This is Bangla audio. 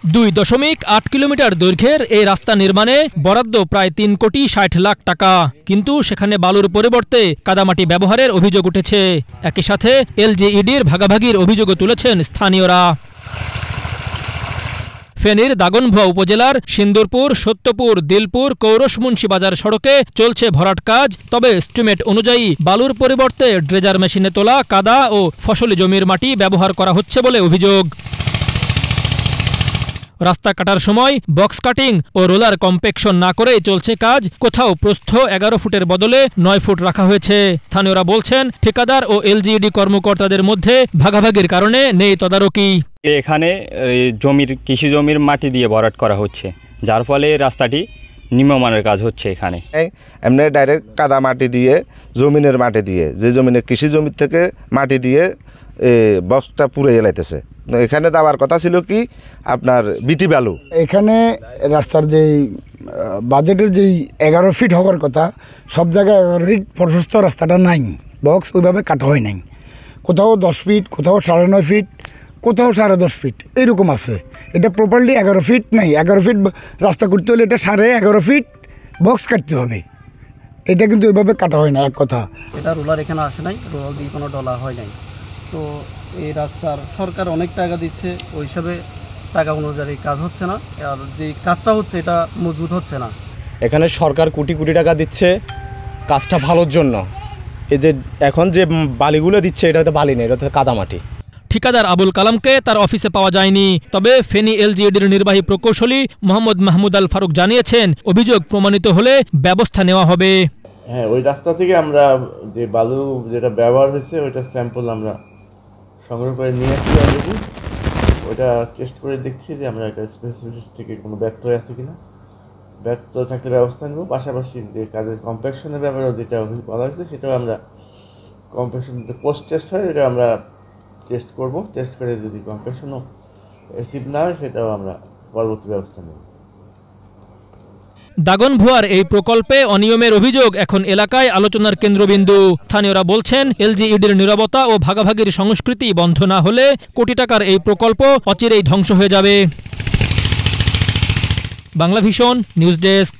2.8 কিলোমিটার দৈর্ঘ্যের এই রাস্তা নির্মাণে বরাদ্দ প্রায় 3 কোটি 60 লাখ টাকা, কিন্তু সেখানে বালুর পরিবর্তে কাদামাটি ব্যবহারের অভিযোগ উঠেছে। একই সাথে এলজিইডির ভাগাভাগির অভিযোগও তুলেছেন স্থানীয়রা। ফেনীর দাগনভূঞা উপজেলার সিন্দুরপুর, সত্যপুর, দিলপুর, কৌরস মুন্সিবাজার সড়কে চলছে ভরাট কাজ। তবে এস্টিমেট অনুযায়ী বালুর পরিবর্তে ড্রেজার মেশিনে তোলা কাদা ও ফসলি জমির মাটি ব্যবহার করা হচ্ছে বলে অভিযোগ। রাস্তা কাটার সময় বক্স কাটিং ও রোলার কম্প্যাকশন না করেই চলছে কাজ। কোথাও প্রস্থ 11 ফুটের বদলে 9 ফুট রাখা হয়েছে। স্থানীয়রা বলছেন, ঠিকাদার ও এলজিইডি কর্মকর্তাদের মধ্যে ভাগাভাগির কারণে নেই তদারকি। এখানে কৃষি জমির মাটি দিয়ে ভরাট করা হচ্ছে, যার ফলে রাস্তাটি নিম্নমানের কাজ হচ্ছে। এখানে এমনি ডাইরেক্ট কাদা মাটি দিয়ে, জমিনের মাটি দিয়ে, যে জমিনে কৃষি জমির থেকে মাটি দিয়ে বক্সটা পুরো এলাইতেছে। এখানে দেওয়ার কথা ছিল কি আপনার বিটি বালু। এখানে রাস্তার যেই বাজেটের যেই 11 ফিট হওয়ার কথা, সব জায়গায় 11 ফিট প্রশস্ত রাস্তাটা নাই, বক্স ওইভাবে কাটা হয় নাই। কোথাও 10 ফিট, কোথাও 9.5 ফিট, কোথাও 10.5 ফিট এরকম আছে। এটা প্রপারলি 11 ফিট নাই। 11 ফিট রাস্তা করতে হলে এটা 11.5 ফিট বক্স কাটতে হবে। এটা কিন্তু ওইভাবে কাটা হয় না। এক কথা, এটা রোলার এখানে আসে নাই, রোলার দিয়ে কোনো ডলা হয় নাই। তো এই রাস্তার সরকার অনেক টাকা দিচ্ছে, ওই হিসাবে টাকা অনুযায়ী কাজ হচ্ছে না, আর যে কাজটা হচ্ছে এটা মজবুত হচ্ছে না। এখানে সরকার কোটি কোটি টাকা দিচ্ছে কাজটা ভালোর জন্য। এই যে এখন যে বালিগুলো দিচ্ছে, এটা তো বালি নেই, এটা তো কাদামাটি। ঠিকাদার আবুল কালামকে তার অফিসে পাওয়া যায়নি। তবে ফেনী এলজিইডির নির্বাহী প্রকৌশলী মোহাম্মদ মাহমুদ আল ফারুক জানিয়েছেন, অভিযোগ প্রমাণিত হলে ব্যবস্থা নেওয়া হবে। হ্যাঁ, ওই রাস্তা থেকে আমরা যে বালু যেটা ব্যবহার হয়েছে ওইটা স্যাম্পল আমরা সংগ্রহ করে নিয়ে আসছি অলরেডি। ওইটা টেস্ট করে দেখছি যে আমরা একটা স্পেসিফিক থেকে কোনো ব্যর্থ আছে কিনা। ব্যর্থ থাকলে ব্যবস্থা নেব। পাশাপাশি যে কাজের কম্প্যাকশনের ব্যাপারেও যেটা বলা হয়েছে, সেটাও আমরা কম্প্যাকশন পোস্ট টেস্ট হয়, এটা আমরা টেস্ট করব। টেস্ট করে যদি কম্প্যাকশনও অ্যাসিভ না হয়, সেটাও আমরা পরবর্তী ব্যবস্থা নেব। দাগনভূঞার এই প্রকল্পে অনিয়মের অভিযোগ এখন এলাকায় আলোচনার কেন্দ্রবিন্দু। স্থানীয়রা বলছেন, এলজিইডির নীরবতা ও ভাগাভাগির সংস্কৃতি বন্ধ না হলে কোটি টাকার এই প্রকল্প অচিরেই ধ্বংস হয়ে যাবে। Banglavision news desk.